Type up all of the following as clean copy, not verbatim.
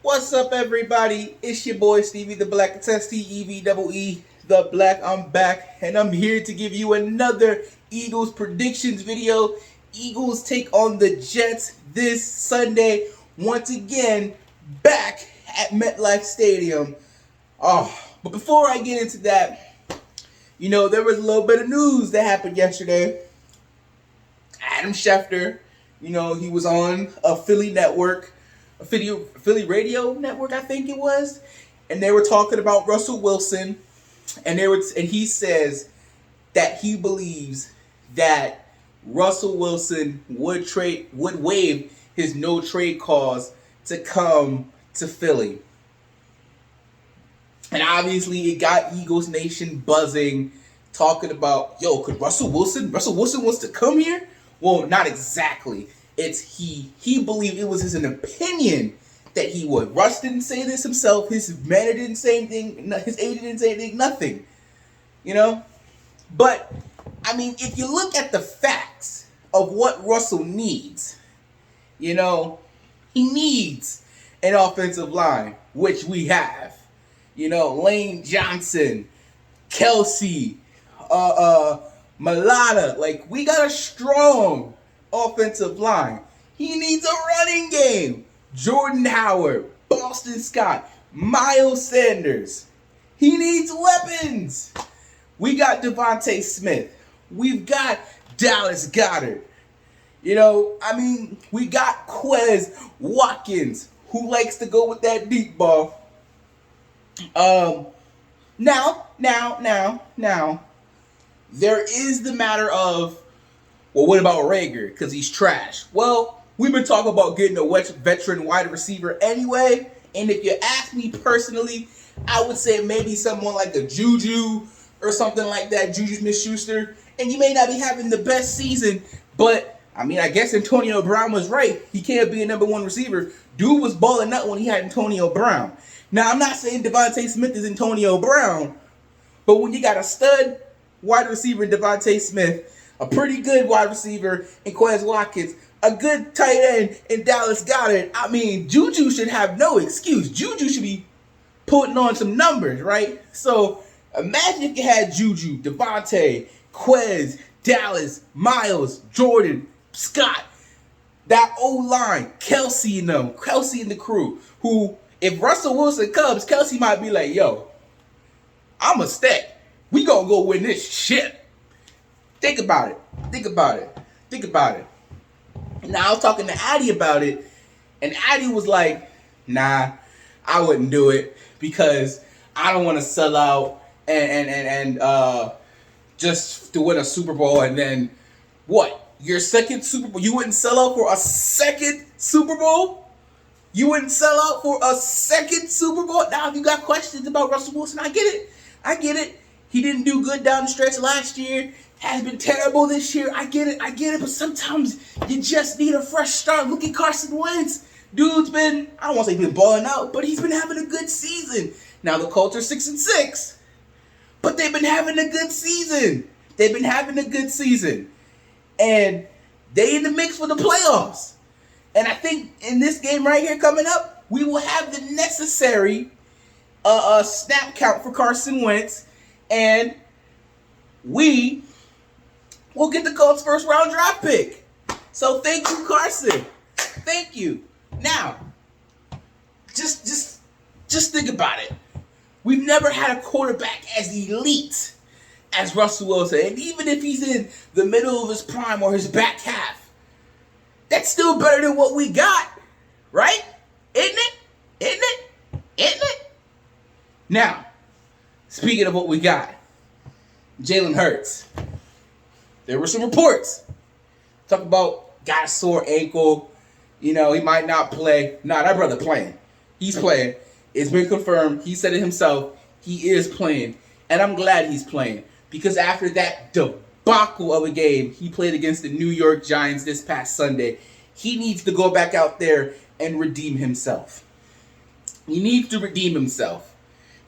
What's up, everybody? It's your boy Stevie the Black. It's STEVEE the Black. I'm back, and I'm here to give you another Eagles predictions video. Eagles take on the Jets this Sunday. Once again, back at MetLife Stadium. But before I get into that, there was a little bit of news that happened yesterday. Adam Schefter, he was on a Philly network, a Philly radio network, I think it was, and they were talking about Russell Wilson, and he says that he believes that Russell Wilson would waive his no trade clause to come to Philly. And obviously it got Eagles Nation buzzing, talking about, could Russell Wilson wants to come here? Well, not exactly. It's he believed it was an opinion that he would. Russ didn't say this himself. His manager didn't say anything. His agent didn't say anything. Nothing. But, if you look at the facts of what Russell needs, he needs an offensive line, which we have. Lane Johnson, Kelsey, Malata. Like, we got a strong offensive line. He needs a running game. Jordan Howard, Boston Scott, Miles Sanders. He needs weapons. We got Devontae Smith. We've got Dallas Goedert. We got Quez Watkins, who likes to go with that deep ball. Now, there is the matter of, well, what about Rager? Because he's trash. Well, we've been talking about getting a veteran wide receiver anyway, and if you ask me personally, I would say maybe someone like a Juju or something like that, Juju Smith-Schuster, and you may not be having the best season, but, I guess Antonio Brown was right. He can't be a number one receiver. Dude was balling out when he had Antonio Brown. Now, I'm not saying Devontae Smith is Antonio Brown, but when you got a stud wide receiver in Devontae Smith, a pretty good wide receiver in Quez Watkins, a good tight end in Dallas Goedert, Juju should have no excuse. Juju should be putting on some numbers, right? So, imagine if you had Juju, Devontae, Quez, Dallas, Miles, Jordan, Scott, that O-line, Kelsey and the crew, who, if Russell Wilson comes, Kelsey might be like, I'm a stay. We gonna go win this shit. Think about it. Now, I was talking to Addy about it, and Addy was like, nah, I wouldn't do it because I don't want to sell out and just to win a Super Bowl and then what? Your second Super Bowl? You wouldn't sell out for a second Super Bowl? You wouldn't sell out for a second Super Bowl? Now, if you got questions about Russell Wilson, I get it. He didn't do good down the stretch last year. Has been terrible this year. I get it. But sometimes you just need a fresh start. Look at Carson Wentz. Dude's been, I don't want to say he's been balling out, but he's been having a good season. Now, the Colts are 6-6. But they've been having a good season. And they in the mix for the playoffs. And I think in this game right here coming up, we will have the necessary snap count for Carson Wentz. And we will get the Colts' first round draft pick. So thank you, Carson. Thank you. Now, just think about it. We've never had a quarterback as elite as Russell Wilson. And even if he's in the middle of his prime or his back half, that's still better than what we got. Right? Isn't it? Now, speaking of what we got, Jalen Hurts. There were some reports. Talk about got a sore ankle. He might not play. Nah, that brother playing. He's playing. It's been confirmed. He said it himself. He is playing. And I'm glad he's playing. Because after that debacle of a game he played against the New York Giants this past Sunday, he needs to go back out there and redeem himself. He needs to redeem himself.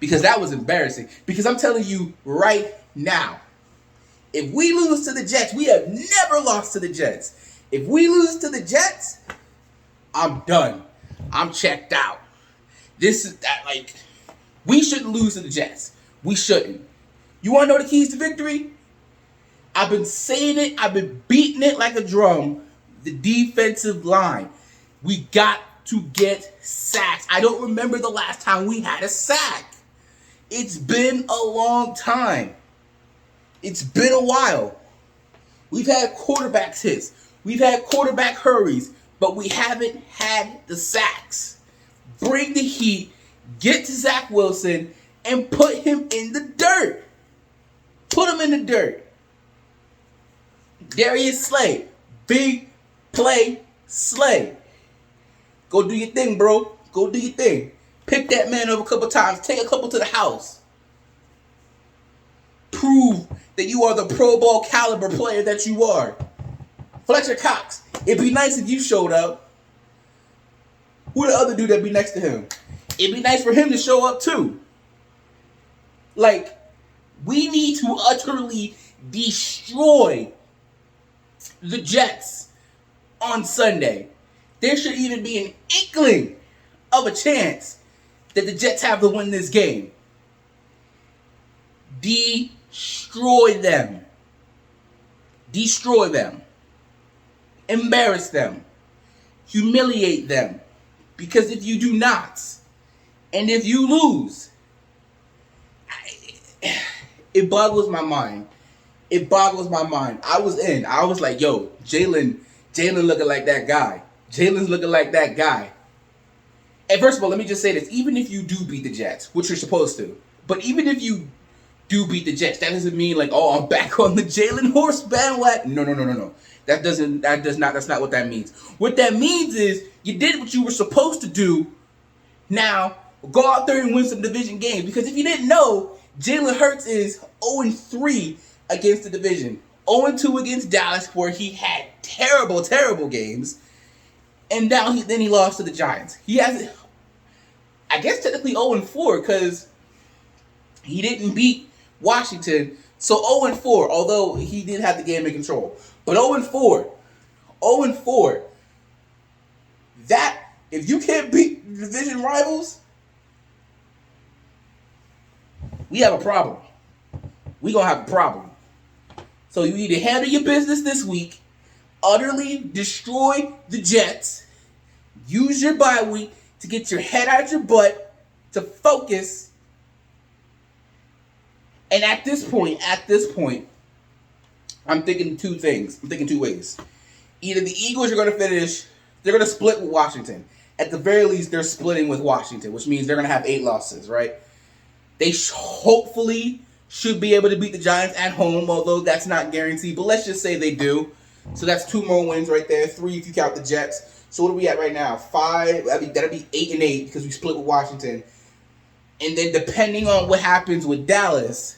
Because that was embarrassing. Because I'm telling you right now, if we lose to the Jets, we have never lost to the Jets. If we lose to the Jets, I'm done. I'm checked out. This is that like we shouldn't lose to the Jets. We shouldn't. You want to know the keys to victory? I've been saying it. I've been beating it like a drum. The defensive line. We got to get sacks. I don't remember the last time we had a sack. It's been a long time. It's been a while. We've had quarterbacks hits. We've had quarterback hurries, but we haven't had the sacks. Bring the heat, get to Zach Wilson, and put him in the dirt. Put him in the dirt. Darius Slay, big play Slay. Go do your thing, bro. Go do your thing. Pick that man up a couple times. Take a couple to the house. Prove that you are the Pro Bowl caliber player that you are. Fletcher Cox, it'd be nice if you showed up. Who the other dude that'd be next to him? It'd be nice for him to show up too. Like, we need to utterly destroy the Jets on Sunday. There should even be an inkling of a chance that the Jets have to win this game. Destroy them. Destroy them. Embarrass them. Humiliate them. Because if you do not, and if you lose, it boggles my mind. It boggles my mind. I was like, yo, Jalen looking like that guy. Jalen's looking like that guy. And first of all, let me just say this. Even if you do beat the Jets, which you're supposed to, but even if you do beat the Jets, that doesn't mean like, oh, I'm back on the Jalen horse bandwagon. No. That's not what that means. What that means is you did what you were supposed to do. Now, go out there and win some division games. Because if you didn't know, Jalen Hurts is 0-3 against the division. 0-2 against Dallas, where he had terrible, terrible games. And now he lost to the Giants. He has, I guess technically 0-4 because he didn't beat Washington. So 0-4, although he did have the game in control. But 0-4. 0-4. That, if you can't beat division rivals, we have a problem. We gonna have a problem. So you need to handle your business this week, utterly destroy the Jets, use your bye week to get your head out of your butt, to focus. And at this point, I'm thinking two things. I'm thinking two ways. Either the Eagles are going to finish, they're going to split with Washington. At the very least, they're splitting with Washington, which means they're going to have 8 losses, right? They hopefully should be able to beat the Giants at home, although that's not guaranteed. But let's just say they do. So that's 2 more wins right there. 3 if you count the Jets. So what are we at right now? 5. That'll be 8-8 because we split with Washington. And then depending on what happens with Dallas,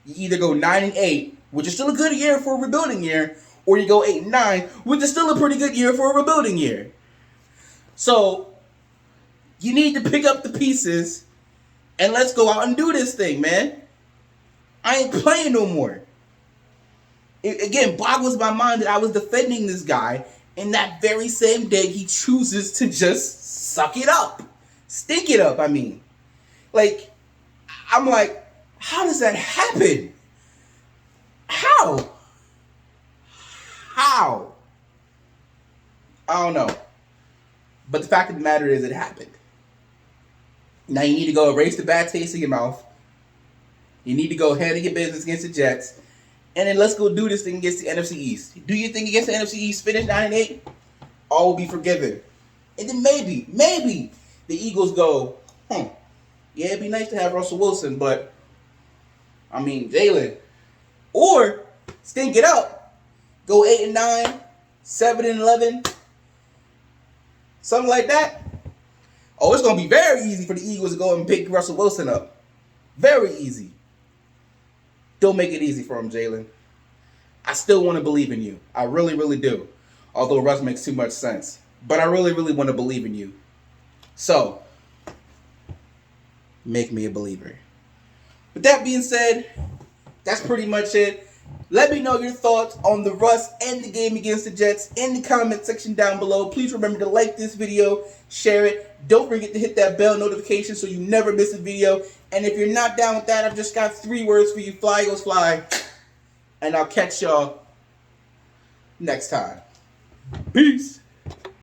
you either go 9-8, which is still a good year for a rebuilding year, or you go 8-9, which is still a pretty good year for a rebuilding year. So you need to pick up the pieces and let's go out and do this thing, man. I ain't playing no more. It again boggles my mind that I was defending this guy, and that very same day he chooses to just suck it up. Stink it up, I mean. Like, I'm like, how does that happen? How? I don't know. But the fact of the matter is it happened. Now you need to go erase the bad taste in your mouth. You need to go handle your business against the Jets. And then let's go do this thing against the NFC East. Do you think against the NFC East finish 9-8? All will be forgiven. And then maybe the Eagles go, yeah, it'd be nice to have Russell Wilson, but I mean Jalen. Or stink it up. Go 8-9, 7-11. Something like that. Oh, it's gonna be very easy for the Eagles to go and pick Russell Wilson up. Very easy. Don't make it easy for him, Jalen. I still want to believe in you. I really, really do. Although Russ makes too much sense. But I really, really want to believe in you. So, make me a believer. With that being said, that's pretty much it. Let me know your thoughts on the Russ and the game against the Jets in the comment section down below. Please remember to like this video, share it. Don't forget to hit that bell notification so you never miss a video. And if you're not down with that, I've just got 3 words for you. Fly, Eagles, fly. And I'll catch y'all next time. Peace.